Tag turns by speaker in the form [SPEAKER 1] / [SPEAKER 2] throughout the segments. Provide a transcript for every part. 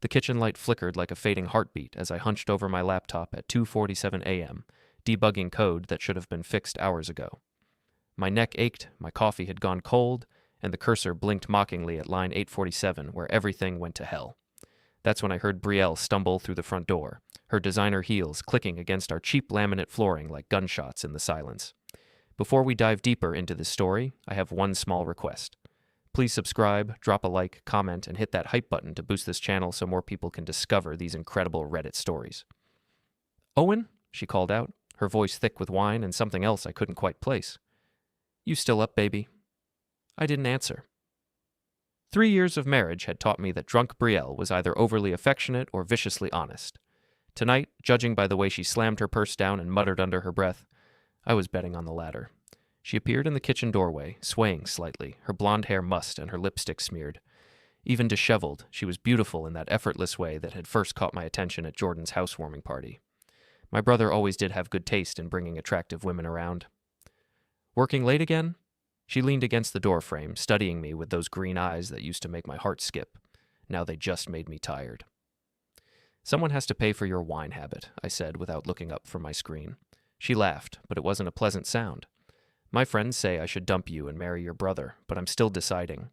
[SPEAKER 1] The kitchen light flickered like a fading heartbeat as I hunched over my laptop at 2:47 a.m., debugging code that should have been fixed hours ago. My neck ached, my coffee had gone cold, and the cursor blinked mockingly at line 847 where everything went to hell. That's when I heard Brielle stumble through the front door, her designer heels clicking against our cheap laminate flooring like gunshots in the silence. Before we dive deeper into this story, I have one small request. Please subscribe, drop a like, comment, and hit that hype button to boost this channel so more people can discover these incredible Reddit stories. "Owen?" she called out, her voice thick with wine and something else I couldn't quite place. "You still up, baby?" I didn't answer. 3 years of marriage had taught me that drunk Brielle was either overly affectionate or viciously honest. Tonight, judging by the way she slammed her purse down and muttered under her breath, I was betting on the latter. She appeared in the kitchen doorway, swaying slightly, her blonde hair mussed and her lipstick smeared. Even disheveled, she was beautiful in that effortless way that had first caught my attention at Jordan's housewarming party. My brother always did have good taste in bringing attractive women around. "Working late again?" She leaned against the doorframe, studying me with those green eyes that used to make my heart skip. Now they just made me tired. "Someone has to pay for your wine habit," I said without looking up from my screen. She laughed, but it wasn't a pleasant sound. "My friends say I should dump you and marry your brother, but I'm still deciding."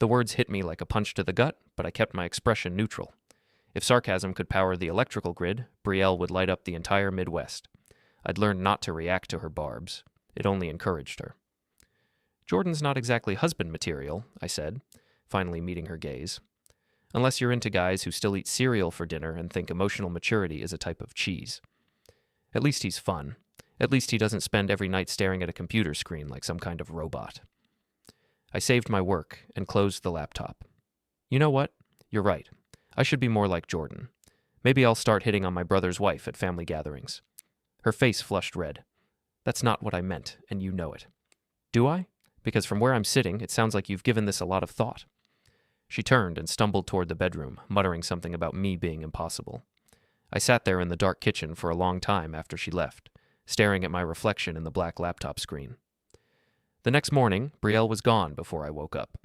[SPEAKER 1] The words hit me like a punch to the gut, but I kept my expression neutral. If sarcasm could power the electrical grid, Brielle would light up the entire Midwest. I'd learned not to react to her barbs. It only encouraged her. "Jordan's not exactly husband material," I said, finally meeting her gaze. "Unless you're into guys who still eat cereal for dinner and think emotional maturity is a type of cheese. At least he's fun. At least he doesn't spend every night staring at a computer screen like some kind of robot." I saved my work and closed the laptop. "You know what? You're right. I should be more like Jordan. Maybe I'll start hitting on my brother's wife at family gatherings." Her face flushed red. "That's not what I meant, and you know it." "Do I? Because from where I'm sitting, it sounds like you've given this a lot of thought." She turned and stumbled toward the bedroom, muttering something about me being impossible. I sat there in the dark kitchen for a long time after she left, staring at my reflection in the black laptop screen. The next morning, Brielle was gone before I woke up.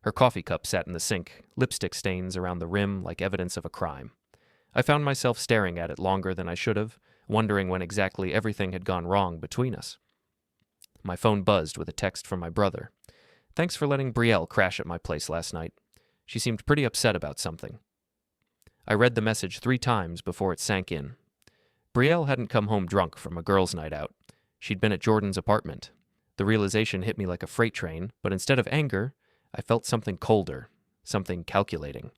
[SPEAKER 1] Her coffee cup sat in the sink, lipstick stains around the rim like evidence of a crime. I found myself staring at it longer than I should have, wondering when exactly everything had gone wrong between us. My phone buzzed with a text from my brother. "Thanks for letting Brielle crash at my place last night. She seemed pretty upset about something." I read the message 3 times before it sank in. Brielle hadn't come home drunk from a girls' night out. She'd been at Jordan's apartment. The realization hit me like a freight train, but instead of anger, I felt something colder, something calculating.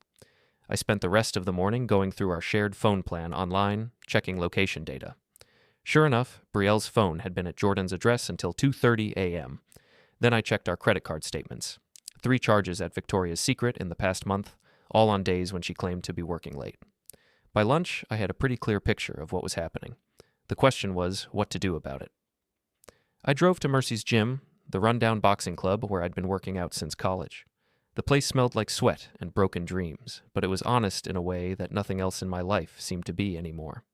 [SPEAKER 1] I spent the rest of the morning going through our shared phone plan online, checking location data. Sure enough, Brielle's phone had been at Jordan's address until 2:30 a.m. Then I checked our credit card statements. 3 charges at Victoria's Secret in the past month, all on days when she claimed to be working late. By lunch, I had a pretty clear picture of what was happening. The question was what to do about it. I drove to Mercy's gym, the rundown boxing club where I'd been working out since college. The place smelled like sweat and broken dreams, but it was honest in a way that nothing else in my life seemed to be anymore.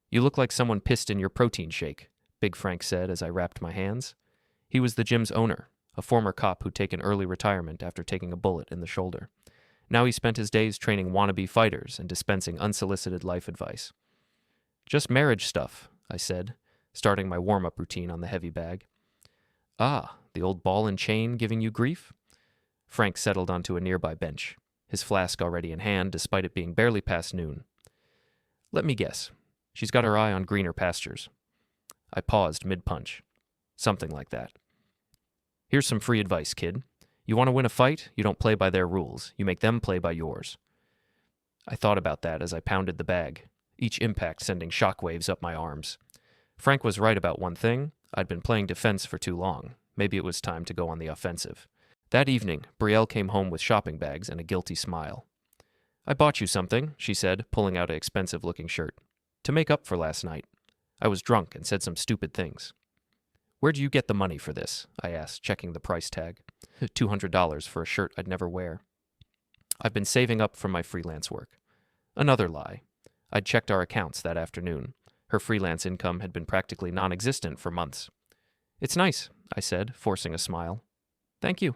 [SPEAKER 1] "You look like someone pissed in your protein shake," Big Frank said as I wrapped my hands. He was the gym's owner, a former cop who'd taken early retirement after taking a bullet in the shoulder. Now he spent his days training wannabe fighters and dispensing unsolicited life advice. "Just marriage stuff," I said, starting my warm-up routine on the heavy bag. "Ah, the old ball and chain giving you grief?" Frank settled onto a nearby bench, his flask already in hand despite it being barely past noon. "Let me guess. She's got her eye on greener pastures." I paused mid-punch. "Something like that." "Here's some free advice, kid. You want to win a fight? You don't play by their rules. You make them play by yours." I thought about that as I pounded the bag, each impact sending shockwaves up my arms. Frank was right about one thing. I'd been playing defense for too long. Maybe it was time to go on the offensive. That evening, Brielle came home with shopping bags and a guilty smile. "I bought you something," she said, pulling out an expensive-looking shirt. "To make up for last night. I was drunk and said some stupid things." "Where do you get the money for this?" I asked, checking the price tag. $200 for a shirt I'd never wear. "I've been saving up from my freelance work." Another lie. I'd checked our accounts that afternoon. Her freelance income had been practically non-existent for months. "It's nice," I said, forcing a smile. "Thank you."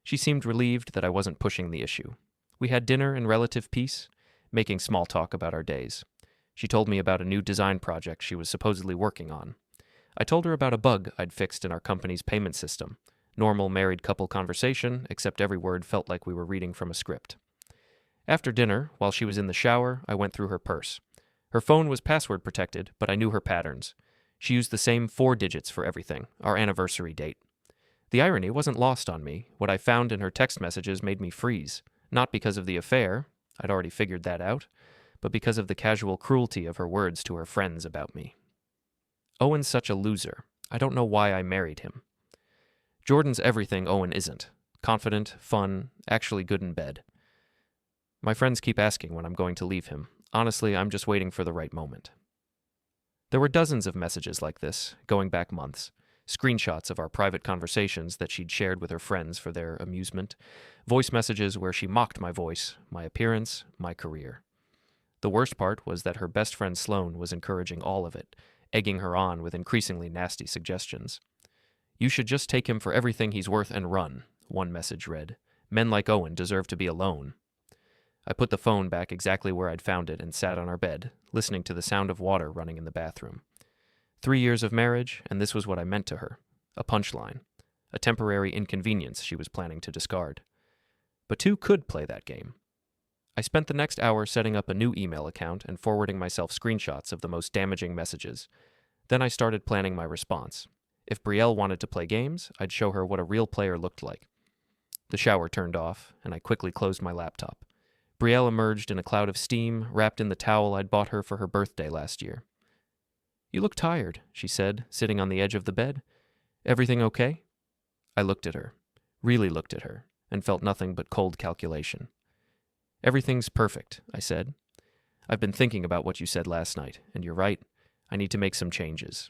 [SPEAKER 1] She seemed relieved that I wasn't pushing the issue. We had dinner in relative peace, making small talk about our days. She told me about a new design project she was supposedly working on. I told her about a bug I'd fixed in our company's payment system. Normal married couple conversation, except every word felt like we were reading from a script. After dinner, while she was in the shower, I went through her purse. Her phone was password protected, but I knew her patterns. She used the same 4 digits for everything, our anniversary date. The irony wasn't lost on me. What I found in her text messages made me freeze, not because of the affair, I'd already figured that out, but because of the casual cruelty of her words to her friends about me. Owen's such a loser. I don't know why I married him. Jordan's everything Owen isn't. Confident, fun, actually good in bed. My friends keep asking when I'm going to leave him. Honestly, I'm just waiting for the right moment. There were dozens of messages like this, going back months. Screenshots of our private conversations that she'd shared with her friends for their amusement. Voice messages where she mocked my voice, my appearance, my career. The worst part was that her best friend Sloane was encouraging all of it, egging her on with increasingly nasty suggestions. "You should just take him for everything he's worth and run," one message read. "Men like Owen deserve to be alone." I put the phone back exactly where I'd found it and sat on our bed, listening to the sound of water running in the bathroom. 3 years of marriage, and this was what I meant to her. A punchline. A temporary inconvenience she was planning to discard. But 2 could play that game. I spent the next hour setting up a new email account and forwarding myself screenshots of the most damaging messages. Then I started planning my response. If Brielle wanted to play games, I'd show her what a real player looked like. The shower turned off, and I quickly closed my laptop. Brielle emerged in a cloud of steam, wrapped in the towel I'd bought her for her birthday last year. "You look tired," she said, sitting on the edge of the bed. "Everything okay?" I looked at her, really looked at her, and felt nothing but cold calculation. "Everything's perfect," I said. "I've been thinking about what you said last night, and you're right. I need to make some changes."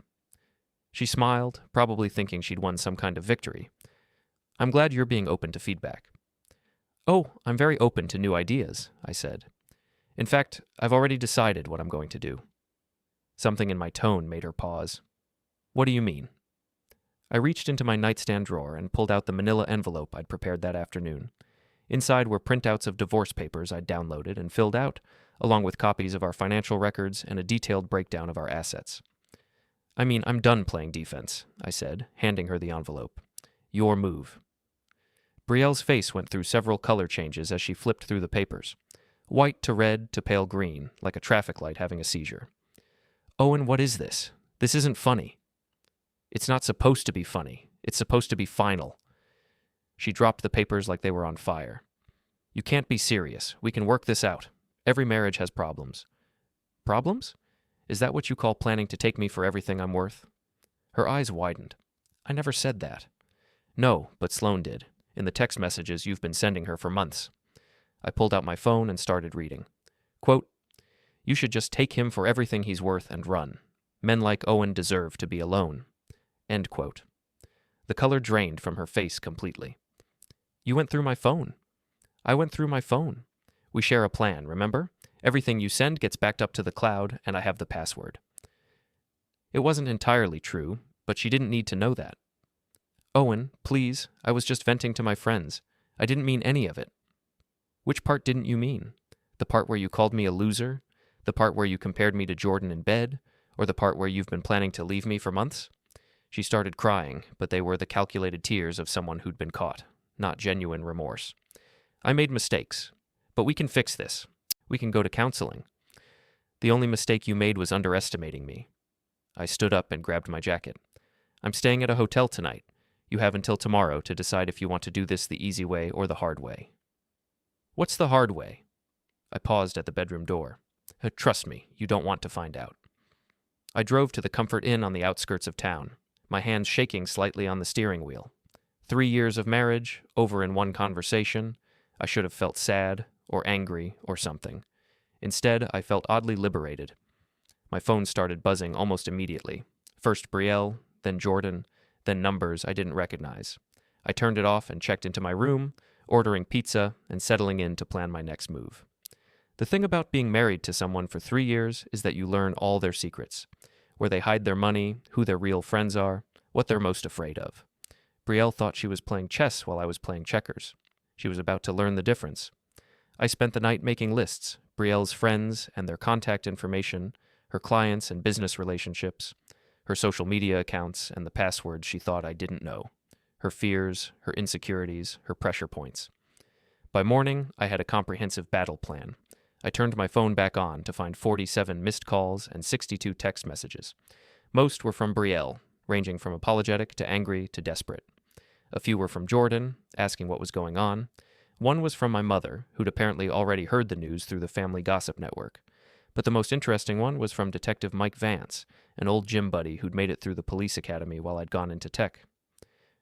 [SPEAKER 1] She smiled, probably thinking she'd won some kind of victory. "I'm glad you're being open to feedback." "Oh, I'm very open to new ideas," I said. "In fact, I've already decided what I'm going to do." Something in my tone made her pause. "What do you mean?" I reached into my nightstand drawer and pulled out the manila envelope I'd prepared that afternoon. Inside were printouts of divorce papers I'd downloaded and filled out, along with copies of our financial records and a detailed breakdown of our assets. "I mean, I'm done playing defense," I said, handing her the envelope. "Your move." Brielle's face went through several color changes as she flipped through the papers. White to red to pale green, like a traffic light having a seizure. "Owen, what is this? This isn't funny." "It's not supposed to be funny. It's supposed to be final." She dropped the papers like they were on fire. "You can't be serious. We can work this out. Every marriage has problems." "Problems? Is that what you call planning to take me for everything I'm worth?" Her eyes widened. "I never said that." "No, but Sloane did, in the text messages you've been sending her for months." I pulled out my phone and started reading. Quote, "You should just take him for everything he's worth and run. Men like Owen deserve to be alone." End quote. The color drained from her face completely. "You went through my phone." "I went through my phone. We share a plan, remember? Everything you send gets backed up to the cloud, and I have the password." It wasn't entirely true, but she didn't need to know that. "Owen, please, I was just venting to my friends. I didn't mean any of it." "Which part didn't you mean? The part where you called me a loser? The part where you compared me to Jordan in bed? Or the part where you've been planning to leave me for months?" She started crying, but they were the calculated tears of someone who'd been caught, not genuine remorse. "I made mistakes, but we can fix this. We can go to counseling. The only mistake you made was underestimating me." I stood up and grabbed my jacket. "I'm staying at a hotel tonight. You have until tomorrow to decide if you want to do this the easy way or the hard way." "What's the hard way?" I paused at the bedroom door. Trust me, you don't want to find out." I drove to the Comfort Inn on the outskirts of town, my hands shaking slightly on the steering wheel. 3 years of marriage, over in one conversation. I should have felt sad, or angry, or something. Instead, I felt oddly liberated. My phone started buzzing almost immediately. First Brielle, then Jordan, then numbers I didn't recognize. I turned it off and checked into my room, ordering pizza and settling in to plan my next move. The thing about being married to someone for 3 years is that you learn all their secrets, where they hide their money, who their real friends are, what they're most afraid of. Brielle thought she was playing chess while I was playing checkers. She was about to learn the difference. I spent the night making lists, Brielle's friends and their contact information, her clients and business relationships, her social media accounts and the passwords she thought I didn't know, her fears, her insecurities, her pressure points. By morning, I had a comprehensive battle plan. I turned my phone back on to find 47 missed calls and 62 text messages. Most were from Brielle, ranging from apologetic to angry to desperate. A few were from Jordan, asking what was going on. One was from my mother, who'd apparently already heard the news through the family gossip network. But the most interesting one was from Detective Mike Vance, an old gym buddy who'd made it through the police academy while I'd gone into tech.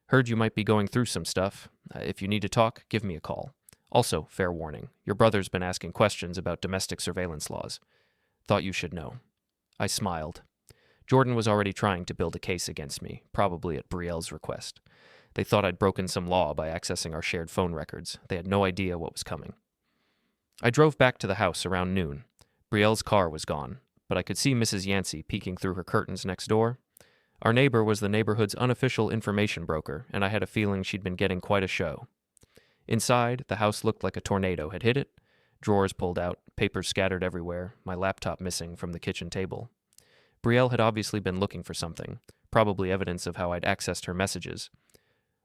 [SPEAKER 1] Heard you might be going through some stuff. If you need to talk, give me a call. Also, fair warning, your brother's been asking questions about domestic surveillance laws. Thought you should know. I smiled. Jordan was already trying to build a case against me, probably at Brielle's request. They thought I'd broken some law by accessing our shared phone records. They had no idea what was coming. I drove back to the house around noon. Brielle's car was gone, but I could see Mrs. Yancey peeking through her curtains next door. Our neighbor was the neighborhood's unofficial information broker, and I had a feeling she'd been getting quite a show. Inside, the house looked like a tornado had hit it. Drawers pulled out, papers scattered everywhere, my laptop missing from the kitchen table. Brielle had obviously been looking for something, probably evidence of how I'd accessed her messages.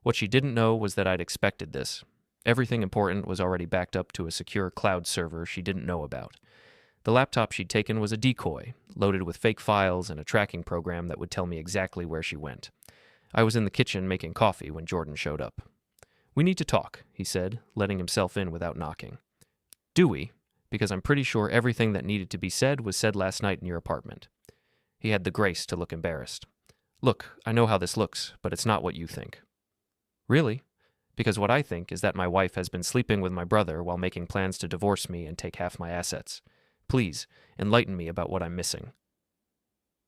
[SPEAKER 1] What she didn't know was that I'd expected this. Everything important was already backed up to a secure cloud server she didn't know about. The laptop she'd taken was a decoy, loaded with fake files and a tracking program that would tell me exactly where she went. I was in the kitchen making coffee when Jordan showed up. "We need to talk," he said, letting himself in without knocking. "Do we? Because I'm pretty sure everything that needed to be said was said last night in your apartment." He had the grace to look embarrassed. "Look, I know how this looks, but it's not what you think." "Really? Because what I think is that my wife has been sleeping with my brother while making plans to divorce me and take half my assets. Please, enlighten me about what I'm missing."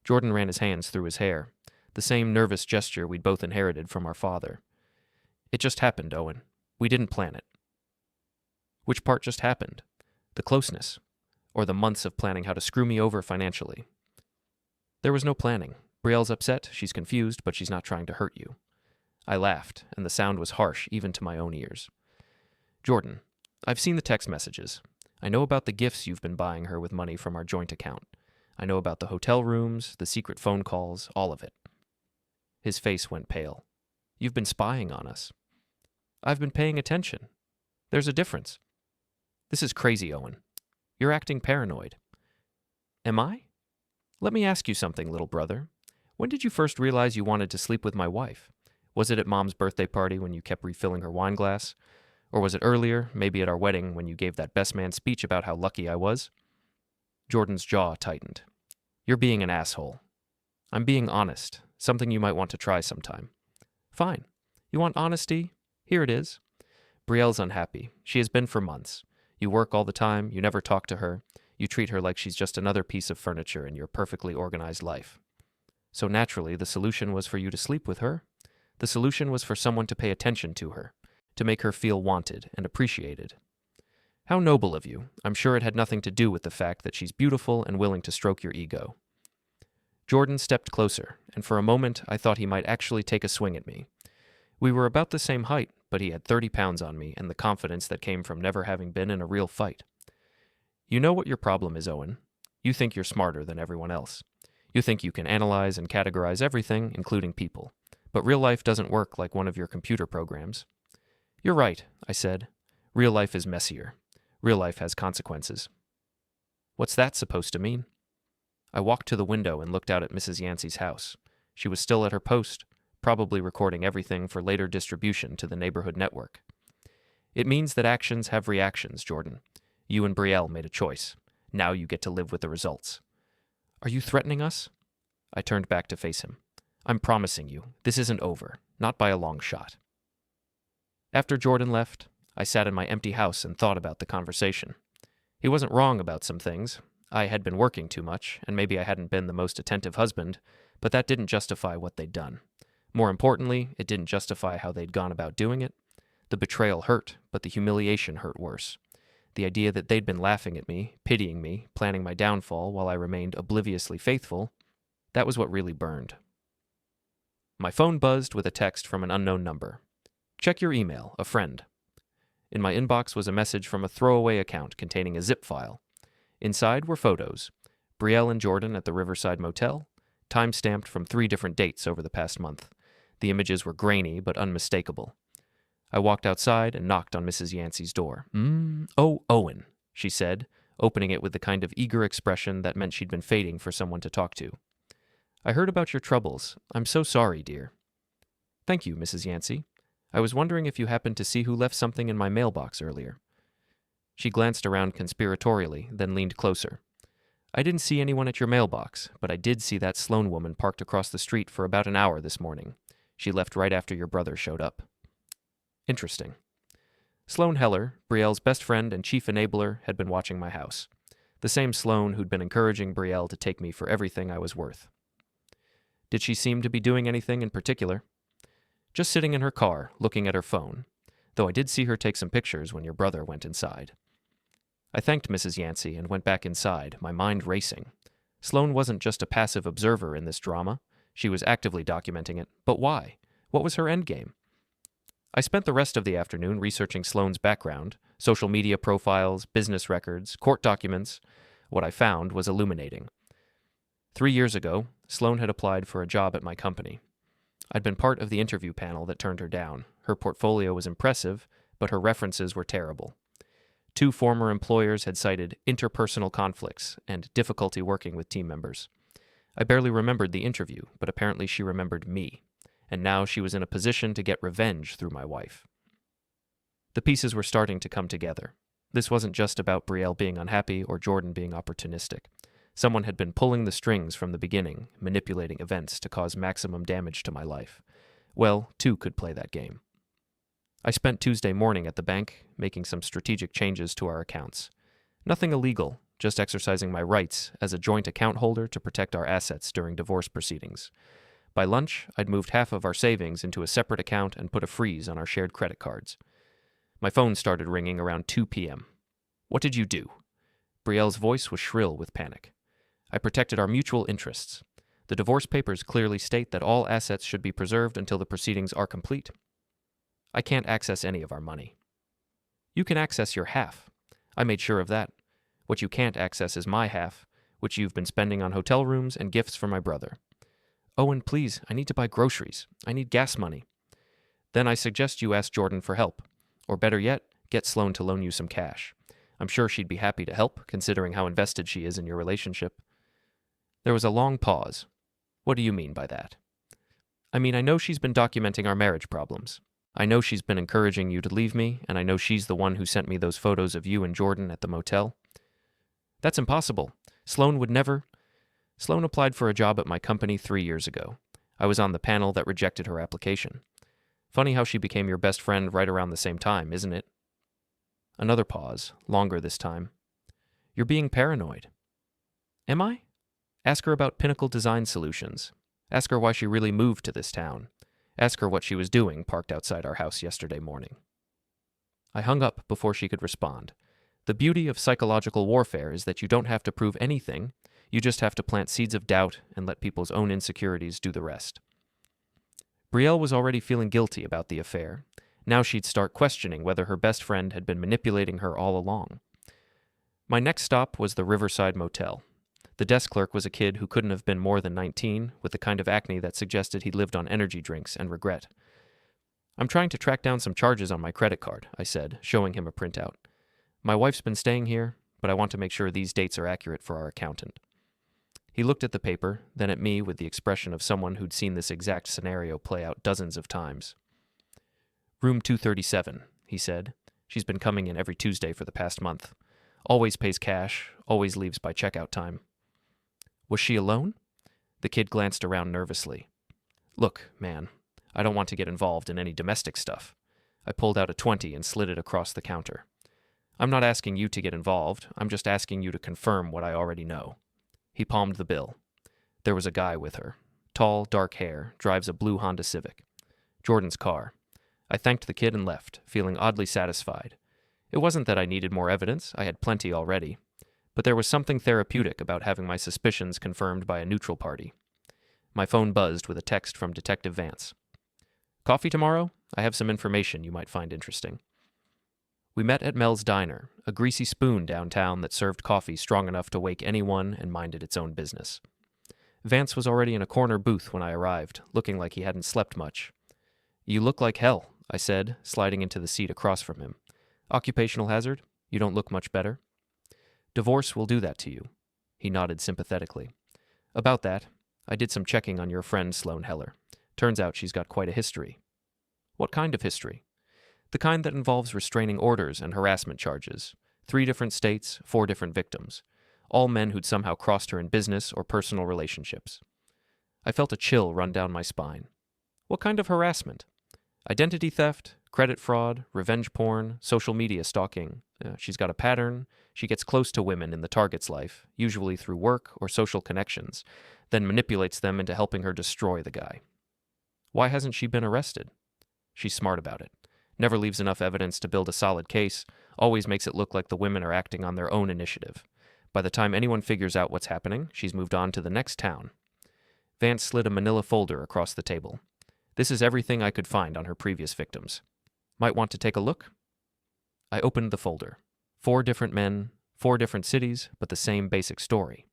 [SPEAKER 1] Jordan ran his hands through his hair, the same nervous gesture we'd both inherited from our father. "It just happened, Owen. We didn't plan it." "Which part just happened? The closeness? Or the months of planning how to screw me over financially?" "There was no planning. Brielle's upset, she's confused, but she's not trying to hurt you." I laughed, and the sound was harsh even to my own ears. "Jordan, I've seen the text messages. I know about the gifts you've been buying her with money from our joint account. I know about the hotel rooms, the secret phone calls, all of it." His face went pale. "You've been spying on us." "I've been paying attention. There's a difference." "This is crazy, Owen. You're acting paranoid." "Am I? Let me ask you something, little brother. When did you first realize you wanted to sleep with my wife? Was it at Mom's birthday party when you kept refilling her wine glass? Or was it earlier, maybe at our wedding when you gave that best man speech about how lucky I was?" Jordan's jaw tightened. "You're being an asshole." "I'm being honest, something you might want to try sometime." "Fine. You want honesty? Here it is. Brielle's unhappy. She has been for months. You work all the time, you never talk to her. You treat her like she's just another piece of furniture in your perfectly organized life. So naturally, the solution was for you to sleep with her. The solution was for someone to pay attention to her, to make her feel wanted and appreciated. How noble of you. I'm sure it had nothing to do with the fact that she's beautiful and willing to stroke your ego." Jordan stepped closer, and for a moment I thought he might actually take a swing at me. We were about the same height, but he had 30 pounds on me and the confidence that came from never having been in a real fight. "You know what your problem is, Owen. You think you're smarter than everyone else. You think you can analyze and categorize everything, including people. But real life doesn't work like one of your computer programs." "You're right," I said. "Real life is messier. Real life has consequences." "What's that supposed to mean?" I walked to the window and looked out at Mrs. Yancey's house. She was still at her post, probably recording everything for later distribution to the neighborhood network. "It means that actions have reactions, Jordan. You and Brielle made a choice. Now you get to live with the results." "Are you threatening us?" I turned back to face him. "I'm promising you, this isn't over, not by a long shot." After Jordan left, I sat in my empty house and thought about the conversation. He wasn't wrong about some things. I had been working too much, and maybe I hadn't been the most attentive husband, but that didn't justify what they'd done. More importantly, it didn't justify how they'd gone about doing it. The betrayal hurt, but the humiliation hurt worse. The idea that they'd been laughing at me, pitying me, planning my downfall while I remained obliviously faithful, that was what really burned. My phone buzzed with a text from an unknown number. "Check your email, a friend." In my inbox was a message from a throwaway account containing a zip file. Inside were photos: Brielle and Jordan at the Riverside Motel, time-stamped from 3 different dates over the past month. The images were grainy but unmistakable. I walked outside and knocked on Mrs. Yancey's door. "Oh, Owen," she said, opening it with the kind of eager expression that meant she'd been waiting for someone to talk to. "I heard about your troubles. I'm so sorry, dear." "Thank you, Mrs. Yancey. I was wondering if you happened to see who left something in my mailbox earlier." She glanced around conspiratorially, then leaned closer. "I didn't see anyone at your mailbox, but I did see that Sloan woman parked across the street for about an hour this morning. She left right after your brother showed up." Interesting. Sloan Heller, Brielle's best friend and chief enabler, had been watching my house. The same Sloan who'd been encouraging Brielle to take me for everything I was worth. Did she seem to be doing anything in particular? Just sitting in her car, looking at her phone, though I did see her take some pictures when your brother went inside. I thanked Mrs. Yancey and went back inside, my mind racing. Sloan wasn't just a passive observer in this drama. She was actively documenting it. But why? What was her endgame? I spent the rest of the afternoon researching Sloan's background, social media profiles, business records, court documents. What I found was illuminating. 3 years ago, Sloan had applied for a job at my company. I'd been part of the interview panel that turned her down. Her portfolio was impressive, but her references were terrible. 2 former employers had cited interpersonal conflicts and difficulty working with team members. I barely remembered the interview, but apparently she remembered me, and now she was in a position to get revenge through my wife. The pieces were starting to come together. This wasn't just about Brielle being unhappy or Jordan being opportunistic. Someone had been pulling the strings from the beginning, manipulating events to cause maximum damage to my life. Well, 2 could play that game. I spent Tuesday morning at the bank, making some strategic changes to our accounts. Nothing illegal, just exercising my rights as a joint account holder to protect our assets during divorce proceedings. By lunch, I'd moved half of our savings into a separate account and put a freeze on our shared credit cards. My phone started ringing around 2 p.m. "What did you do?" Brielle's voice was shrill with panic. "I protected our mutual interests. The divorce papers clearly state that all assets should be preserved until the proceedings are complete. I can't access any of our money." "You can access your half. I made sure of that. What you can't access is my half, which you've been spending on hotel rooms and gifts for my brother." "Owen, please, I need to buy groceries. I need gas money." "Then I suggest you ask Jordan for help. Or better yet, get Sloan to loan you some cash. I'm sure she'd be happy to help, considering how invested she is in your relationship." There was a long pause. "What do you mean by that?" "I mean, I know she's been documenting our marriage problems. I know she's been encouraging you to leave me, and I know she's the one who sent me those photos of you and Jordan at the motel." "That's impossible. Sloan would never—" "Sloan applied for a job at my company 3 years ago. I was on the panel that rejected her application. Funny how she became your best friend right around the same time, isn't it?" Another pause, longer this time. "You're being paranoid." "Am I?" "Ask her about Pinnacle Design Solutions. Ask her why she really moved to this town. Ask her what she was doing parked outside our house yesterday morning." I hung up before she could respond. The beauty of psychological warfare is that you don't have to prove anything. You just have to plant seeds of doubt and let people's own insecurities do the rest. Brielle was already feeling guilty about the affair. Now she'd start questioning whether her best friend had been manipulating her all along. My next stop was the Riverside Motel. The desk clerk was a kid who couldn't have been more than 19, with the kind of acne that suggested he lived on energy drinks and regret. "I'm trying to track down some charges on my credit card," I said, showing him a printout. "My wife's been staying here, but I want to make sure these dates are accurate for our accountant." He looked at the paper, then at me with the expression of someone who'd seen this exact scenario play out dozens of times. "Room 237, he said. "She's been coming in every Tuesday for the past month. Always pays cash, always leaves by checkout time." "Was she alone?" The kid glanced around nervously. "Look, man, I don't want to get involved in any domestic stuff." I pulled out a 20 and slid it across the counter. "I'm not asking you to get involved. I'm just asking you to confirm what I already know." He palmed the bill. There was a guy with her. Tall, dark hair, drives a blue Honda Civic. Jordan's car. I thanked the kid and left, feeling oddly satisfied. It wasn't that I needed more evidence. I had plenty already. But there was something therapeutic about having my suspicions confirmed by a neutral party. My phone buzzed with a text from Detective Vance. "Coffee tomorrow? I have some information you might find interesting." We met at Mel's Diner, a greasy spoon downtown that served coffee strong enough to wake anyone and minded its own business. Vance was already in a corner booth when I arrived, looking like he hadn't slept much. "You look like hell," I said, sliding into the seat across from him. "Occupational hazard? You don't look much better." "Divorce will do that to you." He nodded sympathetically. "About that, I did some checking on your friend Sloane Heller. Turns out she's got quite a history." "What kind of history?" "The kind that involves restraining orders and harassment charges. 3 different states, 4 different victims. All men who'd somehow crossed her in business or personal relationships." I felt a chill run down my spine. "What kind of harassment?" "Identity theft, credit fraud, revenge porn, social media stalking. She's got a pattern. She gets close to women in the target's life, usually through work or social connections, then manipulates them into helping her destroy the guy." "Why hasn't she been arrested?" "She's smart about it. Never leaves enough evidence to build a solid case, always makes it look like the women are acting on their own initiative. By the time anyone figures out what's happening, she's moved on to the next town." Vance slid a manila folder across the table. "This is everything I could find on her previous victims. Might want to take a look?" I opened the folder. 4 different men, 4 different cities, but the same basic story.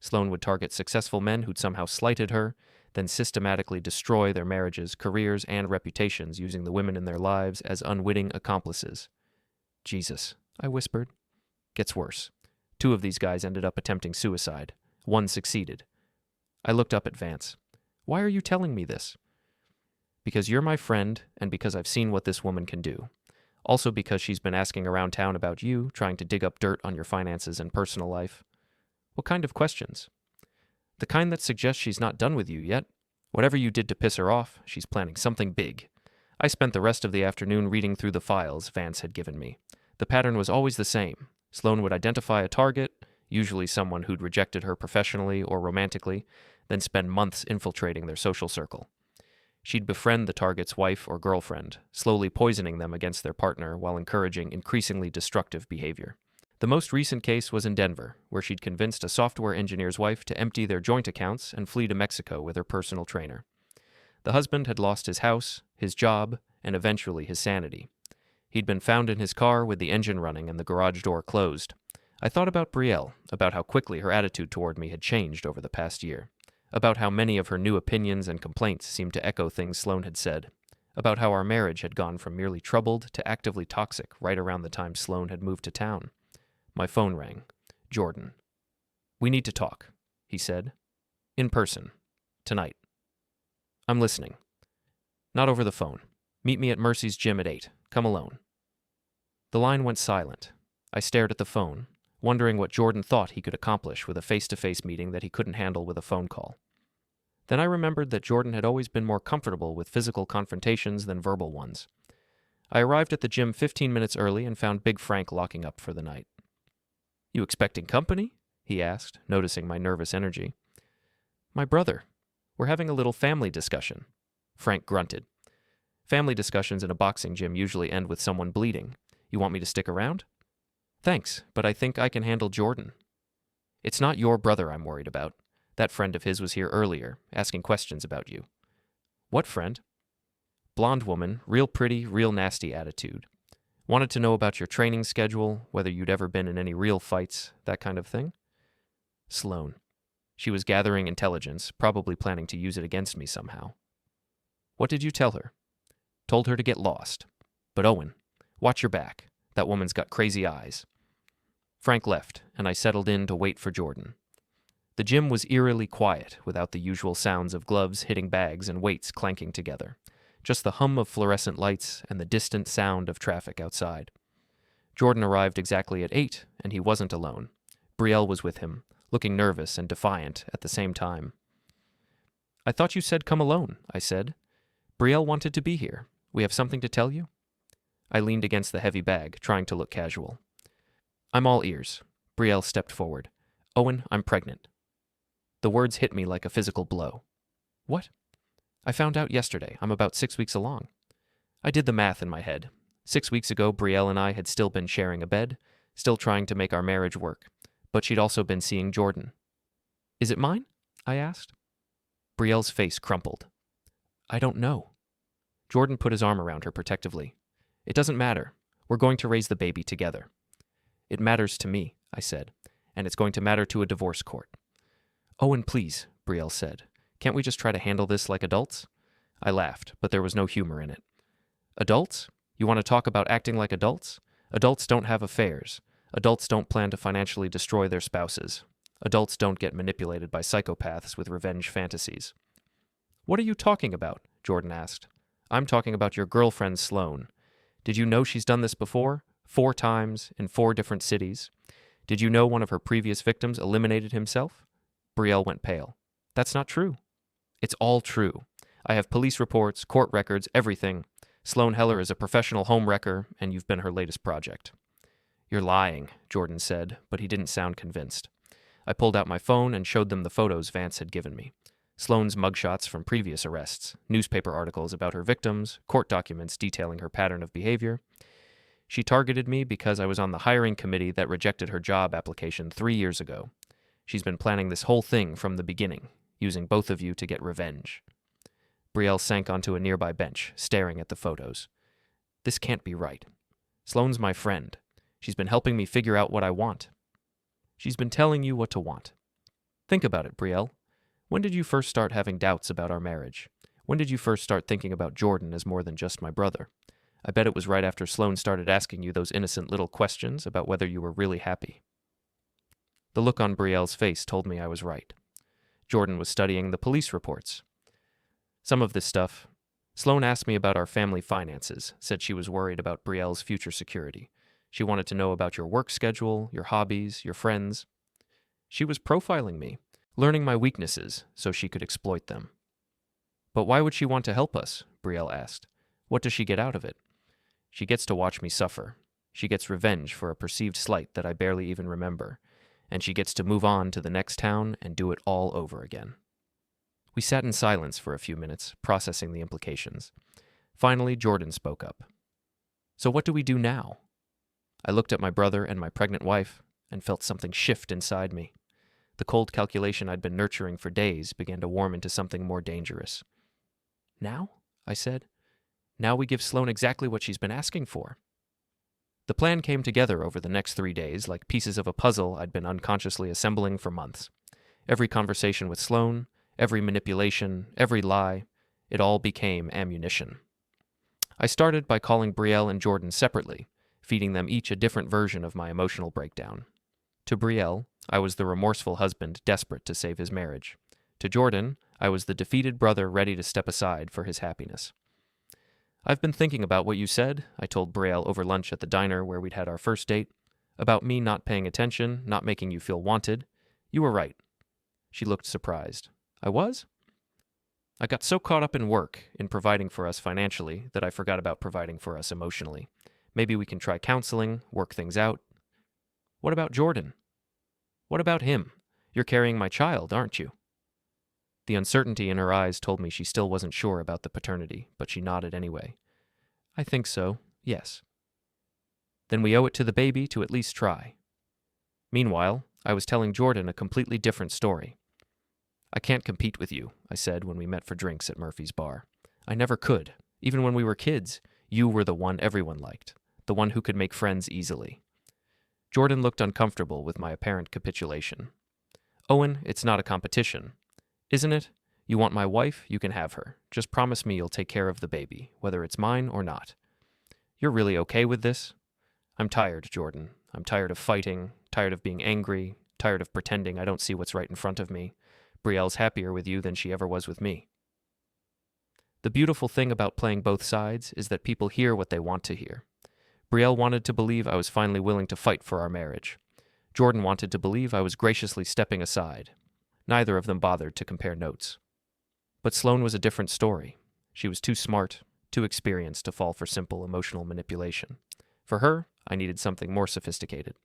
[SPEAKER 1] Sloane would target successful men who'd somehow slighted her, then systematically destroy their marriages, careers, and reputations using the women in their lives as unwitting accomplices. "Jesus," I whispered. "Gets worse. 2 of these guys ended up attempting suicide. 1 succeeded." I looked up at Vance. "Why are you telling me this?" "Because you're my friend, and because I've seen what this woman can do. Also because she's been asking around town about you, trying to dig up dirt on your finances and personal life." "What kind of questions?" "The kind that suggests she's not done with you yet. Whatever you did to piss her off, she's planning something big." I spent the rest of the afternoon reading through the files Vance had given me. The pattern was always the same. Sloane would identify a target, usually someone who'd rejected her professionally or romantically, then spend months infiltrating their social circle. She'd befriend the target's wife or girlfriend, slowly poisoning them against their partner while encouraging increasingly destructive behavior. The most recent case was in Denver, where she'd convinced a software engineer's wife to empty their joint accounts and flee to Mexico with her personal trainer. The husband had lost his house, his job, and eventually his sanity. He'd been found in his car with the engine running and the garage door closed. I thought about Brielle, about how quickly her attitude toward me had changed over the past year, about how many of her new opinions and complaints seemed to echo things Sloane had said, about how our marriage had gone from merely troubled to actively toxic right around the time Sloane had moved to town. My phone rang. Jordan. "We need to talk," he said. "In person. Tonight." "I'm listening." "Not over the phone. Meet me at Mercy's gym at 8. Come alone." The line went silent. I stared at the phone, wondering what Jordan thought he could accomplish with a face-to-face meeting that he couldn't handle with a phone call. Then I remembered that Jordan had always been more comfortable with physical confrontations than verbal ones. I arrived at the gym 15 minutes early and found Big Frank locking up for the night. "You expecting company?" he asked, noticing my nervous energy. "My brother. We're having a little family discussion." Frank grunted. "Family discussions in a boxing gym usually end with someone bleeding. You want me to stick around?" "Thanks, but I think I can handle Jordan." "It's not your brother I'm worried about. That friend of his was here earlier, asking questions about you." "What friend?" "Blonde woman, real pretty, real nasty attitude. Wanted to know about your training schedule, whether you'd ever been in any real fights, that kind of thing." Sloane. She was gathering intelligence, probably planning to use it against me somehow. "What did you tell her?" "Told her to get lost. But Owen, watch your back. That woman's got crazy eyes." Frank left, and I settled in to wait for Jordan. The gym was eerily quiet, without the usual sounds of gloves hitting bags and weights clanking together. Just the hum of fluorescent lights and the distant sound of traffic outside. Jordan arrived exactly at 8, and he wasn't alone. Brielle was with him, looking nervous and defiant at the same time. "I thought you said come alone," I said. "Brielle wanted to be here. We have something to tell you?" I leaned against the heavy bag, trying to look casual. "I'm all ears." Brielle stepped forward. "Owen, I'm pregnant." The words hit me like a physical blow. "What?" "I found out yesterday. I'm about 6 weeks along." I did the math in my head. 6 weeks ago, Brielle and I had still been sharing a bed, still trying to make our marriage work, but she'd also been seeing Jordan. "Is it mine?" I asked. Brielle's face crumpled. "I don't know." Jordan put his arm around her protectively. "It doesn't matter. We're going to raise the baby together. It matters to me, I said, and it's going to matter to a divorce court. Owen, please, Brielle said. Can't we just try to handle this like adults? I laughed, but there was no humor in it. Adults? You want to talk about acting like adults? Adults don't have affairs. Adults don't plan to financially destroy their spouses. Adults don't get manipulated by psychopaths with revenge fantasies. What are you talking about? Jordan asked. I'm talking about your girlfriend, Sloane. Did you know she's done this before? 4 times, in 4 different cities. Did you know one of her previous victims eliminated himself? Brielle went pale. That's not true. It's all true. I have police reports, court records, everything. Sloane Heller is a professional home wrecker, and you've been her latest project. You're lying, Jordan said, but he didn't sound convinced. I pulled out my phone and showed them the photos Vance had given me. Sloane's mugshots from previous arrests, newspaper articles about her victims, court documents detailing her pattern of behavior. She targeted me because I was on the hiring committee that rejected her job application 3 years ago. She's been planning this whole thing from the beginning, using both of you to get revenge. Brielle sank onto a nearby bench, staring at the photos. This can't be right. Sloane's my friend. She's been helping me figure out what I want. She's been telling you what to want. Think about it, Brielle. When did you first start having doubts about our marriage? When did you first start thinking about Jordan as more than just my brother? I bet it was right after Sloane started asking you those innocent little questions about whether you were really happy. The look on Brielle's face told me I was right. Jordan was studying the police reports. Some of this stuff. Sloane asked me about our family finances, said she was worried about Brielle's future security. She wanted to know about your work schedule, your hobbies, your friends. She was profiling me, learning my weaknesses so she could exploit them. But why would she want to help us? Brielle asked. What does she get out of it? She gets to watch me suffer. She gets revenge for a perceived slight that I barely even remember. And she gets to move on to the next town and do it all over again. We sat in silence for a few minutes, processing the implications. Finally, Jordan spoke up. So what do we do now? I looked at my brother and my pregnant wife and felt something shift inside me. The cold calculation I'd been nurturing for days began to warm into something more dangerous. Now? I said. Now we give Sloane exactly what she's been asking for. The plan came together over the next 3 days like pieces of a puzzle I'd been unconsciously assembling for months. Every conversation with Sloane, every manipulation, every lie, it all became ammunition. I started by calling Brielle and Jordan separately, feeding them each a different version of my emotional breakdown. To Brielle, I was the remorseful husband desperate to save his marriage. To Jordan, I was the defeated brother ready to step aside for his happiness. I've been thinking about what you said, I told Brielle over lunch at the diner where we'd had our first date, about me not paying attention, not making you feel wanted. You were right. She looked surprised. I was? I got so caught up in work, in providing for us financially, that I forgot about providing for us emotionally. Maybe we can try counseling, work things out. What about Jordan? What about him? You're carrying my child, aren't you? The uncertainty in her eyes told me she still wasn't sure about the paternity, but she nodded anyway. I think so, yes. Then we owe it to the baby to at least try. Meanwhile, I was telling Jordan a completely different story. I can't compete with you, I said when we met for drinks at Murphy's bar. I never could. Even when we were kids, you were the one everyone liked, the one who could make friends easily. Jordan looked uncomfortable with my apparent capitulation. Owen, it's not a competition. Isn't it? You want my wife, you can have her. Just promise me you'll take care of the baby, whether it's mine or not. You're really okay with this? I'm tired, Jordan. I'm tired of fighting, tired of being angry, tired of pretending I don't see what's right in front of me. Brielle's happier with you than she ever was with me. The beautiful thing about playing both sides is that people hear what they want to hear. Brielle wanted to believe I was finally willing to fight for our marriage. Jordan wanted to believe I was graciously stepping aside. Neither of them bothered to compare notes. But Sloane was a different story. She was too smart, too experienced to fall for simple emotional manipulation. For her, I needed something more sophisticated.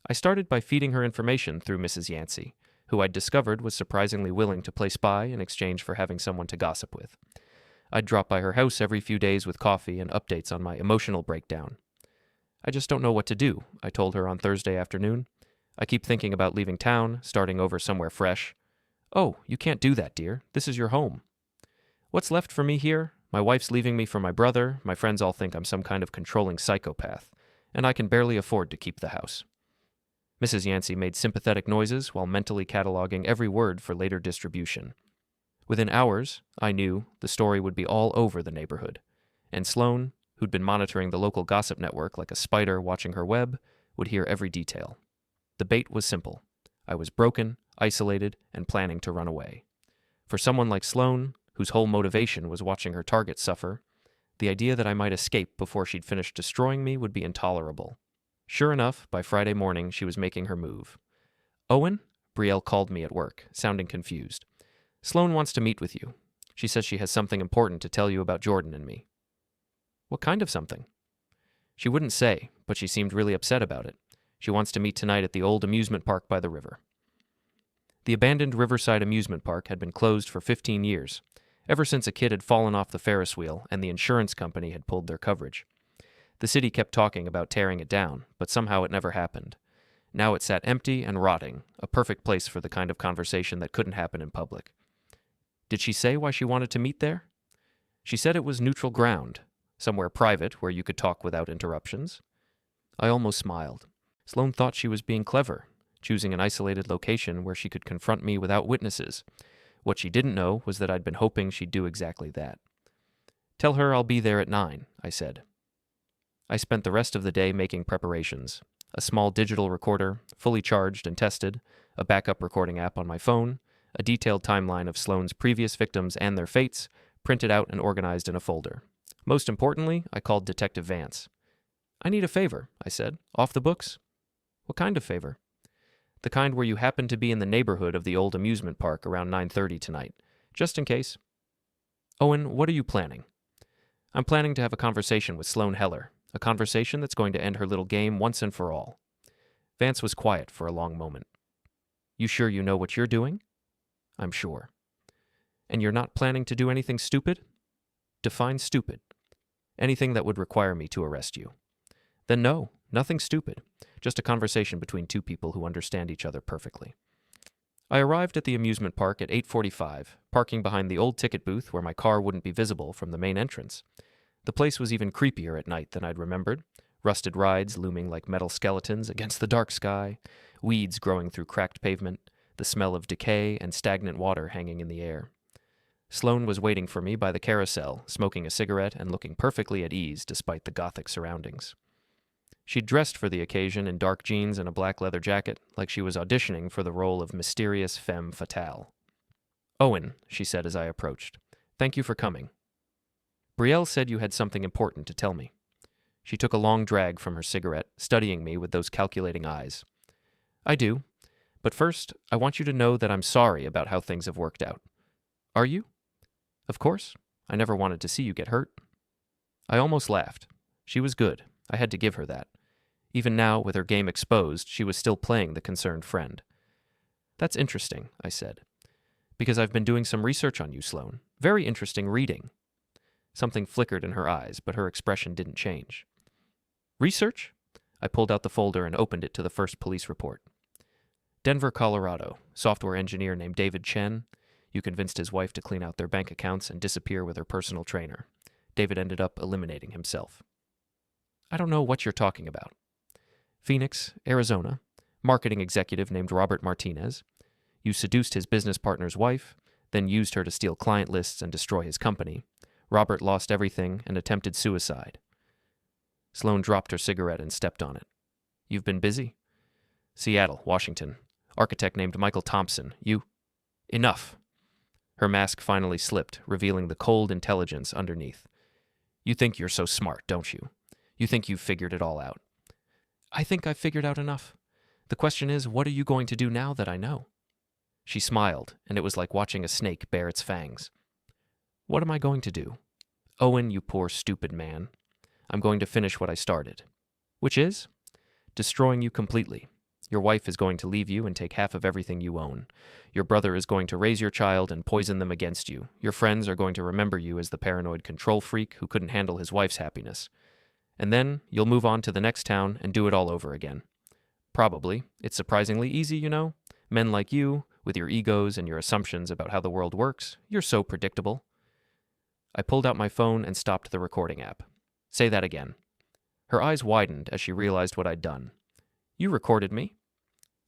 [SPEAKER 1] I started by feeding her information through Mrs. Yancey, who I'd discovered was surprisingly willing to play spy in exchange for having someone to gossip with. I'd drop by her house every few days with coffee and updates on my emotional breakdown. I just don't know what to do, I told her on Thursday afternoon. I keep thinking about leaving town, starting over somewhere fresh. Oh, you can't do that, dear. This is your home. What's left for me here? My wife's leaving me for my brother, my friends all think I'm some kind of controlling psychopath, and I can barely afford to keep the house. Mrs. Yancey made sympathetic noises while mentally cataloging every word for later distribution. Within hours, I knew, the story would be all over the neighborhood, and Sloane, who'd been monitoring the local gossip network like a spider watching her web, would hear every detail. The bait was simple. I was broken, isolated, and planning to run away. For someone like Sloane, whose whole motivation was watching her target suffer, the idea that I might escape before she'd finished destroying me would be intolerable. Sure enough, by Friday morning, she was making her move. "Owen?" Brielle called me at work, sounding confused. "Sloane wants to meet with you. She says she has something important to tell you about Jordan and me." "What kind of something?" She wouldn't say, but she seemed really upset about it. She wants to meet tonight at the old amusement park by the river. The abandoned Riverside amusement park had been closed for 15 years, ever since a kid had fallen off the Ferris wheel and the insurance company had pulled their coverage. The city kept talking about tearing it down, but somehow it never happened. Now it sat empty and rotting, a perfect place for the kind of conversation that couldn't happen in public. Did she say why she wanted to meet there? She said it was neutral ground, somewhere private where you could talk without interruptions. I almost smiled. Sloane thought she was being clever, choosing an isolated location where she could confront me without witnesses. What she didn't know was that I'd been hoping she'd do exactly that. "Tell her I'll be there at 9, I said. I spent the rest of the day making preparations. A small digital recorder, fully charged and tested, a backup recording app on my phone, a detailed timeline of Sloane's previous victims and their fates, printed out and organized in a folder. Most importantly, I called Detective Vance. "I need a favor," I said. "Off the books?" "What kind of favor?" "The kind where you happen to be in the neighborhood of the old amusement park around 9:30 tonight, just in case." "Owen, what are you planning?" "I'm planning to have a conversation with Sloane Heller, a conversation that's going to end her little game once and for all." Vance was quiet for a long moment. "You sure you know what you're doing?" "I'm sure." "And you're not planning to do anything stupid?" "Define stupid." "Anything that would require me to arrest you." "Then no, nothing stupid. Just a conversation between two people who understand each other perfectly." I arrived at the amusement park at 8:45, parking behind the old ticket booth where my car wouldn't be visible from the main entrance. The place was even creepier at night than I'd remembered, rusted rides looming like metal skeletons against the dark sky, weeds growing through cracked pavement, the smell of decay and stagnant water hanging in the air. Sloane was waiting for me by the carousel, smoking a cigarette and looking perfectly at ease despite the gothic surroundings. She'd dressed for the occasion in dark jeans and a black leather jacket, like she was auditioning for the role of mysterious femme fatale. "Owen," she said as I approached, "thank you for coming. Brielle said you had something important to tell me." She took a long drag from her cigarette, studying me with those calculating eyes. "I do. But first, I want you to know that I'm sorry about how things have worked out." "Are you?" "Of course. I never wanted to see you get hurt." I almost laughed. She was good. I had to give her that. Even now, with her game exposed, she was still playing the concerned friend. "That's interesting," I said. "Because I've been doing some research on you, Sloane. Very interesting reading." Something flickered in her eyes, but her expression didn't change. "Research?" I pulled out the folder and opened it to the first police report. "Denver, Colorado. Software engineer named David Chen. You convinced his wife to clean out their bank accounts and disappear with her personal trainer. David ended up eliminating himself." "I don't know what you're talking about." "Phoenix, Arizona. Marketing executive named Robert Martinez. You seduced his business partner's wife, then used her to steal client lists and destroy his company. Robert lost everything and attempted suicide." Sloane dropped her cigarette and stepped on it. "You've been busy?" "Seattle, Washington. Architect named Michael Thompson. You—" "Enough." Her mask finally slipped, revealing the cold intelligence underneath. "You think you're so smart, don't you? You think you've figured it all out." "I think I've figured out enough. The question is, what are you going to do now that I know?" She smiled, and it was like watching a snake bare its fangs. "What am I going to do?" "Owen, you poor stupid man. I'm going to finish what I started." "Which is?" "Destroying you completely. Your wife is going to leave you and take half of everything you own. Your brother is going to raise your child and poison them against you. Your friends are going to remember you as the paranoid control freak who couldn't handle his wife's happiness. And then you'll move on to the next town and do it all over again. Probably. It's surprisingly easy, you know. Men like you, with your egos and your assumptions about how the world works, you're so predictable." I pulled out my phone and stopped the recording app. Say that again. Her eyes widened as she realized what I'd done. You recorded me?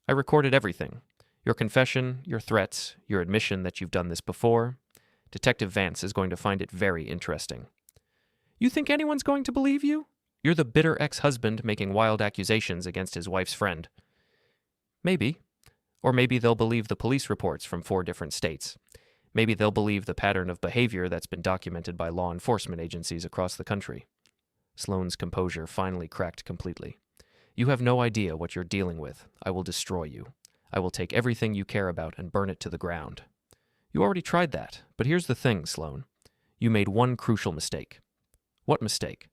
[SPEAKER 1] I recorded everything. Your confession, your threats, your admission that you've done this before. Detective Vance is going to find it very interesting. You think anyone's going to believe you? You're the bitter ex-husband making wild accusations against his wife's friend. Maybe. Or maybe they'll believe the police reports from 4 different states. Maybe they'll believe the pattern of behavior that's been documented by law enforcement agencies across the country. Sloane's composure finally cracked completely. You have no idea what you're dealing with. I will destroy you. I will take everything you care about and burn it to the ground. You already tried that, but here's the thing, Sloane. You made one crucial mistake. What mistake?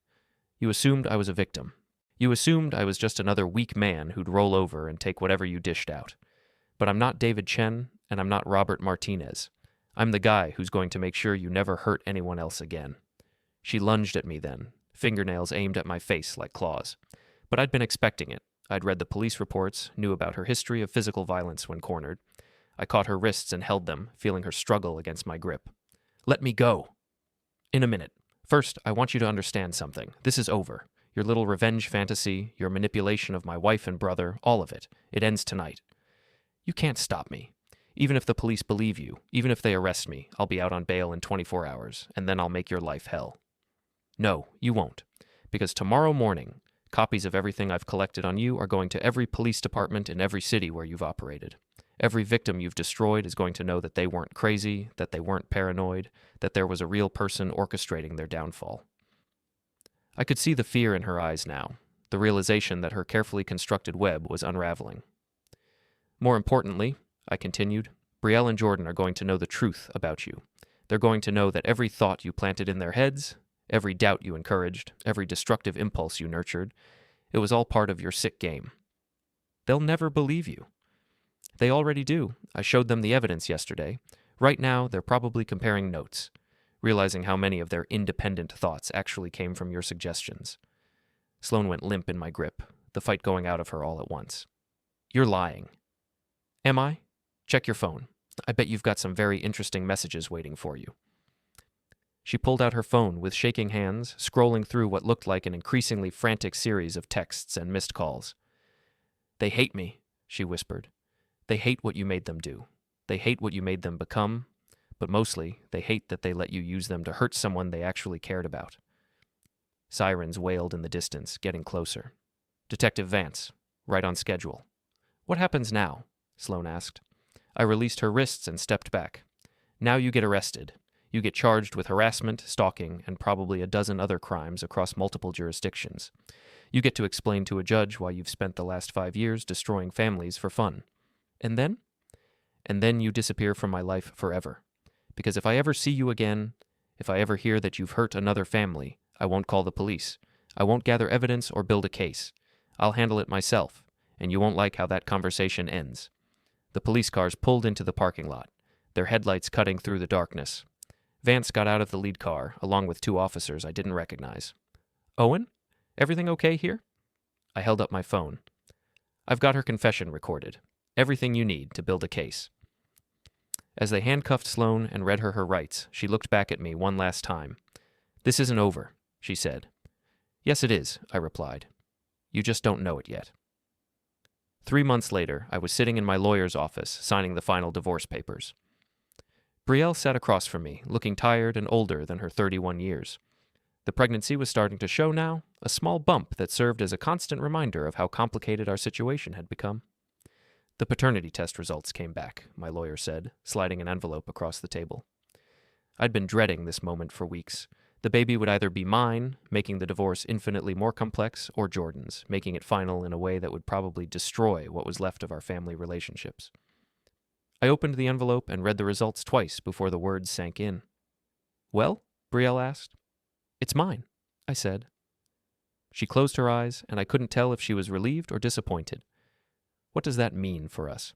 [SPEAKER 1] You assumed I was a victim. You assumed I was just another weak man who'd roll over and take whatever you dished out. But I'm not David Chen, and I'm not Robert Martinez. I'm the guy who's going to make sure you never hurt anyone else again. She lunged at me then, fingernails aimed at my face like claws. But I'd been expecting it. I'd read the police reports, knew about her history of physical violence when cornered. I caught her wrists and held them, feeling her struggle against my grip. Let me go. In a minute. First, I want you to understand something. This is over. Your little revenge fantasy, your manipulation of my wife and brother, all of it. It ends tonight. You can't stop me. Even if the police believe you, even if they arrest me, I'll be out on bail in 24 hours, and then I'll make your life hell. No, you won't. Because tomorrow morning, copies of everything I've collected on you are going to every police department in every city where you've operated. Every victim you've destroyed is going to know that they weren't crazy, that they weren't paranoid, that there was a real person orchestrating their downfall. I could see the fear in her eyes now, the realization that her carefully constructed web was unraveling. More importantly, I continued, Brielle and Jordan are going to know the truth about you. They're going to know that every thought you planted in their heads, every doubt you encouraged, every destructive impulse you nurtured, it was all part of your sick game. They'll never believe you. They already do. I showed them the evidence yesterday. Right now, they're probably comparing notes, realizing how many of their independent thoughts actually came from your suggestions. Sloane went limp in my grip, the fight going out of her all at once. You're lying. Am I? Check your phone. I bet you've got some very interesting messages waiting for you. She pulled out her phone with shaking hands, scrolling through what looked like an increasingly frantic series of texts and missed calls. They hate me, she whispered. They hate what you made them do. They hate what you made them become, but mostly they hate that they let you use them to hurt someone they actually cared about. Sirens wailed in the distance, getting closer. Detective Vance, right on schedule. What happens now? Sloane asked. I released her wrists and stepped back. Now you get arrested. You get charged with harassment, stalking, and probably a dozen other crimes across multiple jurisdictions. You get to explain to a judge why you've spent the last 5 years destroying families for fun. And then? And then you disappear from my life forever. Because if I ever see you again, if I ever hear that you've hurt another family, I won't call the police. I won't gather evidence or build a case. I'll handle it myself, and you won't like how that conversation ends. The police cars pulled into the parking lot, their headlights cutting through the darkness. Vance got out of the lead car, along with 2 officers I didn't recognize. Owen? Everything okay here? I held up my phone. I've got her confession recorded. Everything you need to build a case. As they handcuffed Sloane and read her rights, she looked back at me one last time. This isn't over, she said. Yes, it is, I replied. You just don't know it yet. 3 months later, I was sitting in my lawyer's office, signing the final divorce papers. Brielle sat across from me, looking tired and older than her 31 years. The pregnancy was starting to show now, a small bump that served as a constant reminder of how complicated our situation had become. The paternity test results came back, my lawyer said, sliding an envelope across the table. I'd been dreading this moment for weeks. The baby would either be mine, making the divorce infinitely more complex, or Jordan's, making it final in a way that would probably destroy what was left of our family relationships. I opened the envelope and read the results twice before the words sank in. Well? Brielle asked. It's mine, I said. She closed her eyes, and I couldn't tell if she was relieved or disappointed. What does that mean for us?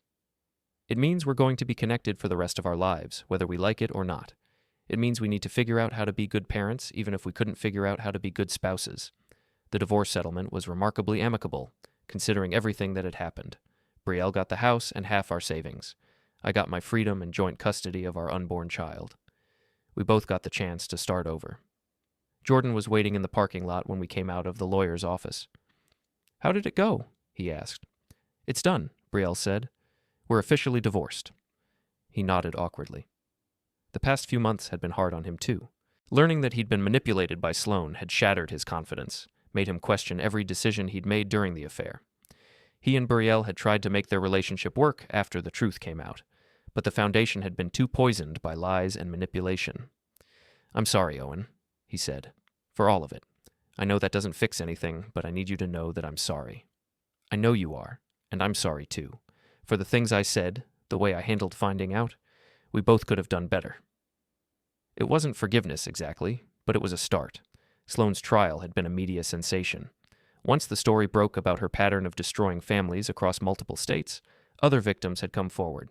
[SPEAKER 1] It means we're going to be connected for the rest of our lives, whether we like it or not. It means we need to figure out how to be good parents, even if we couldn't figure out how to be good spouses. The divorce settlement was remarkably amicable, considering everything that had happened. Brielle got the house and half our savings. I got my freedom and joint custody of our unborn child. We both got the chance to start over. Jordan was waiting in the parking lot when we came out of the lawyer's office. "How did it go?" he asked. "It's done," Brielle said. "We're officially divorced." He nodded awkwardly. The past few months had been hard on him, too. Learning that he'd been manipulated by Sloane had shattered his confidence, made him question every decision he'd made during the affair. He and Brielle had tried to make their relationship work after the truth came out, but the foundation had been too poisoned by lies and manipulation. "I'm sorry, Owen," he said, "for all of it. I know that doesn't fix anything, but I need you to know that I'm sorry. I know you are, and I'm sorry too. For the things I said, the way I handled finding out, we both could have done better." It wasn't forgiveness exactly, but it was a start. Sloane's trial had been a media sensation. Once the story broke about her pattern of destroying families across multiple states, other victims had come forward.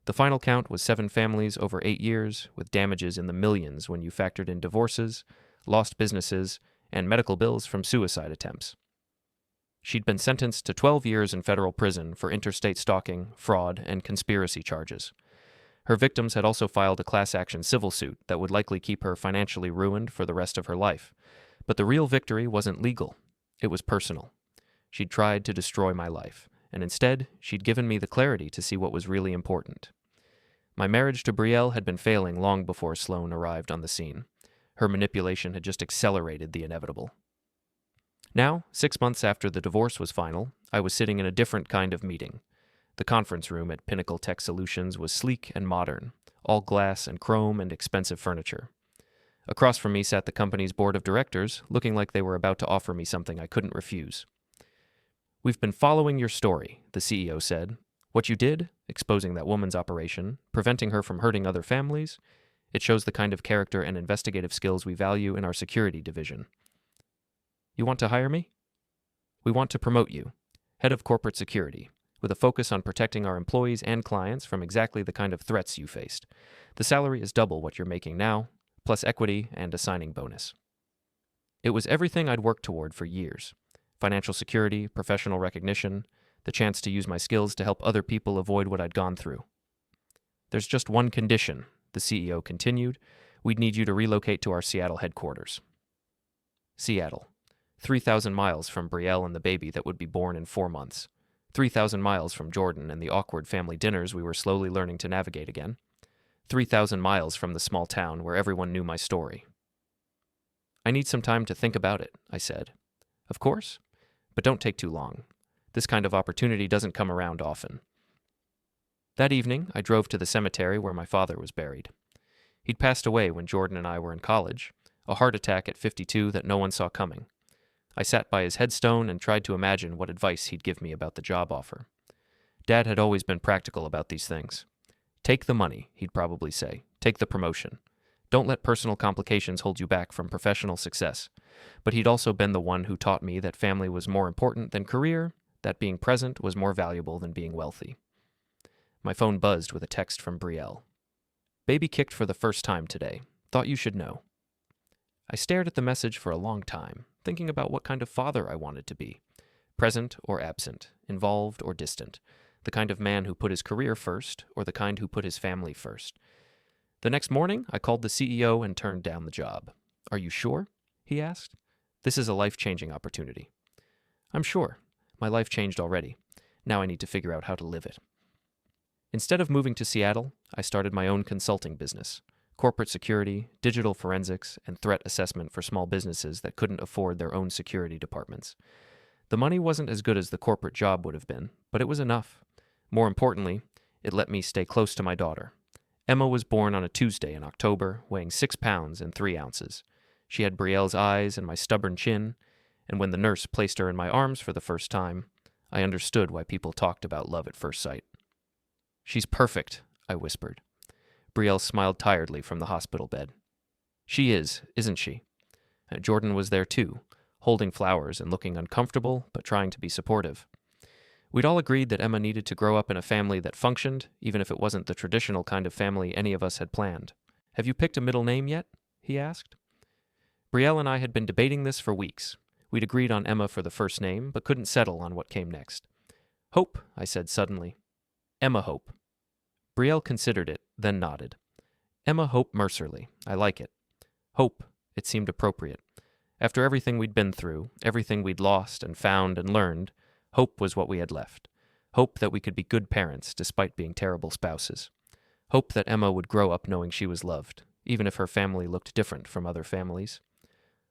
[SPEAKER 1] The final count was 7 families over 8 years, with damages in the millions when you factored in divorces, lost businesses, and medical bills from suicide attempts. She'd been sentenced to 12 years in federal prison for interstate stalking, fraud, and conspiracy charges. Her victims had also filed a class-action civil suit that would likely keep her financially ruined for the rest of her life. But the real victory wasn't legal. It was personal. She'd tried to destroy my life, and instead, she'd given me the clarity to see what was really important. My marriage to Brielle had been failing long before Sloane arrived on the scene. Her manipulation had just accelerated the inevitable. Now, 6 months after the divorce was final, I was sitting in a different kind of meeting. The conference room at Pinnacle Tech Solutions was sleek and modern, all glass and chrome and expensive furniture. Across from me sat the company's board of directors, looking like they were about to offer me something I couldn't refuse. "We've been following your story," the CEO said. "What you did, exposing that woman's operation, preventing her from hurting other families, it shows the kind of character and investigative skills we value in our security division. You want to hire me? We want to promote you, head of corporate security, with a focus on protecting our employees and clients from exactly the kind of threats you faced. The salary is double what you're making now, plus equity and a signing bonus." It was everything I'd worked toward for years. Financial security, professional recognition, the chance to use my skills to help other people avoid what I'd gone through. "There's just one condition," the CEO continued. "We'd need you to relocate to our Seattle headquarters." Seattle. 3,000 miles from Brielle and the baby that would be born in 4 months. 3,000 miles from Jordan and the awkward family dinners we were slowly learning to navigate again. 3,000 miles from the small town where everyone knew my story. "I need some time to think about it," I said. "Of course, but don't take too long. This kind of opportunity doesn't come around often." That evening, I drove to the cemetery where my father was buried. He'd passed away when Jordan and I were in college, a heart attack at 52 that no one saw coming. I sat by his headstone and tried to imagine what advice he'd give me about the job offer. Dad had always been practical about these things. "Take the money," he'd probably say. "Take the promotion. Don't let personal complications hold you back from professional success." But he'd also been the one who taught me that family was more important than career, that being present was more valuable than being wealthy. My phone buzzed with a text from Brielle. "Baby kicked for the first time today. Thought you should know." I stared at the message for a long time, thinking about what kind of father I wanted to be. Present or absent, involved or distant, the kind of man who put his career first or the kind who put his family first. The next morning, I called the CEO and turned down the job. "Are you sure?" he asked. "This is a life-changing opportunity." "I'm sure. My life changed already. Now I need to figure out how to live it." Instead of moving to Seattle, I started my own consulting business. Corporate security, digital forensics, and threat assessment for small businesses that couldn't afford their own security departments. The money wasn't as good as the corporate job would have been, but it was enough. More importantly, it let me stay close to my daughter. Emma was born on a Tuesday in October, weighing 6 pounds and 3 ounces. She had Brielle's eyes and my stubborn chin, and when the nurse placed her in my arms for the first time, I understood why people talked about love at first sight. "She's perfect," I whispered. Brielle smiled tiredly from the hospital bed. "She is, isn't she?" Jordan was there too, holding flowers and looking uncomfortable, but trying to be supportive. We'd all agreed that Emma needed to grow up in a family that functioned, even if it wasn't the traditional kind of family any of us had planned. "Have you picked a middle name yet?" he asked. Brielle and I had been debating this for weeks. We'd agreed on Emma for the first name, but couldn't settle on what came next. "Hope," I said suddenly. "Emma Hope." Brielle considered it, then nodded. Emma Hope Mercerly. I like it. Hope. It seemed appropriate. After everything we'd been through, everything we'd lost and found and learned, hope was what we had left. Hope that we could be good parents despite being terrible spouses. Hope that Emma would grow up knowing she was loved, even if her family looked different from other families.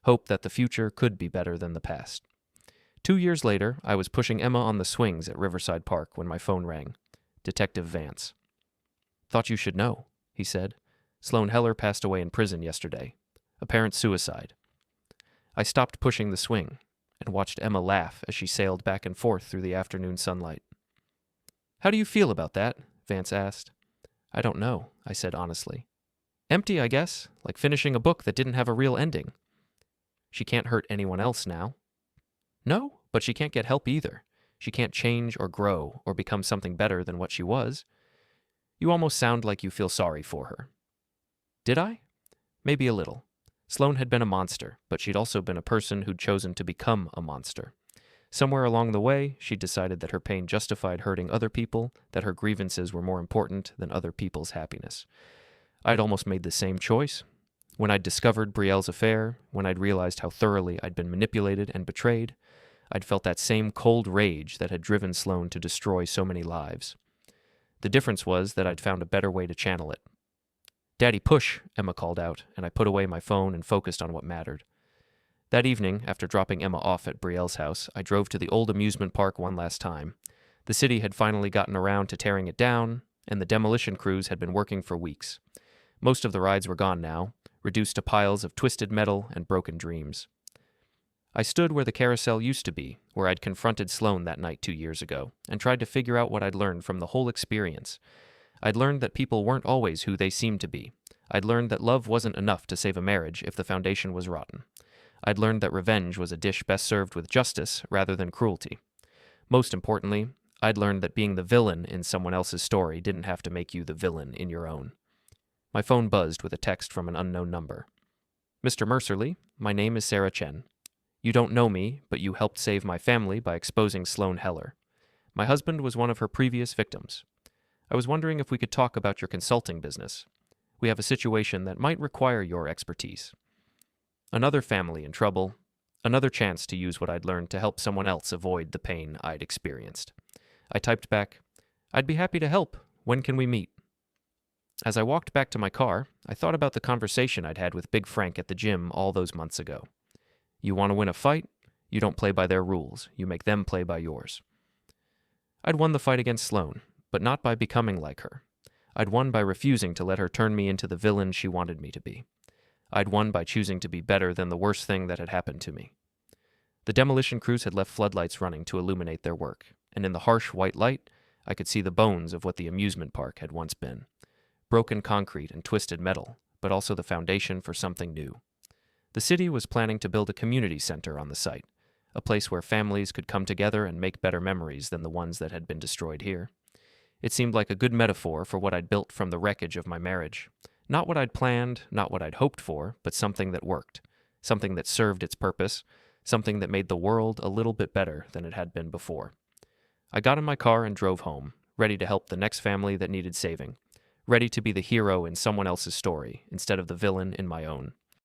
[SPEAKER 1] Hope that the future could be better than the past. 2 years later, I was pushing Emma on the swings at Riverside Park when my phone rang. Detective Vance. "Thought you should know," he said. "Sloan Heller passed away in prison yesterday. Apparent suicide." I stopped pushing the swing and watched Emma laugh as she sailed back and forth through the afternoon sunlight. "How do you feel about that?" Vance asked. "I don't know," I said honestly. "Empty, I guess, like finishing a book that didn't have a real ending." "She can't hurt anyone else now." "No, but she can't get help either. She can't change or grow or become something better than what she was. You almost sound like you feel sorry for her." Did I? Maybe a little. Sloan had been a monster, but she'd also been a person who'd chosen to become a monster. Somewhere along the way, she'd decided that her pain justified hurting other people, that her grievances were more important than other people's happiness. I'd almost made the same choice. When I'd discovered Brielle's affair, when I'd realized how thoroughly I'd been manipulated and betrayed, I'd felt that same cold rage that had driven Sloan to destroy so many lives. The difference was that I'd found a better way to channel it. "Daddy, push," Emma called out, and I put away my phone and focused on what mattered. That evening, after dropping Emma off at Brielle's house, I drove to the old amusement park one last time. The city had finally gotten around to tearing it down, and the demolition crews had been working for weeks. Most of the rides were gone now, reduced to piles of twisted metal and broken dreams. I stood where the carousel used to be, where I'd confronted Sloan that night 2 years ago, and tried to figure out what I'd learned from the whole experience. I'd learned that people weren't always who they seemed to be. I'd learned that love wasn't enough to save a marriage if the foundation was rotten. I'd learned that revenge was a dish best served with justice rather than cruelty. Most importantly, I'd learned that being the villain in someone else's story didn't have to make you the villain in your own. My phone buzzed with a text from an unknown number. "Mr. Mercerly, my name is Sarah Chen. You don't know me, but you helped save my family by exposing Sloan Heller. My husband was one of her previous victims. I was wondering if we could talk about your consulting business. We have a situation that might require your expertise." Another family in trouble, another chance to use what I'd learned to help someone else avoid the pain I'd experienced. I typed back, "I'd be happy to help. When can we meet?" As I walked back to my car, I thought about the conversation I'd had with Big Frank at the gym all those months ago. You want to win a fight? You don't play by their rules. You make them play by yours. I'd won the fight against Sloan, but not by becoming like her. I'd won by refusing to let her turn me into the villain she wanted me to be. I'd won by choosing to be better than the worst thing that had happened to me. The demolition crews had left floodlights running to illuminate their work, and in the harsh white light, I could see the bones of what the amusement park had once been. Broken concrete and twisted metal, but also the foundation for something new. The city was planning to build a community center on the site, a place where families could come together and make better memories than the ones that had been destroyed here. It seemed like a good metaphor for what I'd built from the wreckage of my marriage. Not what I'd planned, not what I'd hoped for, but something that worked, something that served its purpose, something that made the world a little bit better than it had been before. I got in my car and drove home, ready to help the next family that needed saving, ready to be the hero in someone else's story instead of the villain in my own.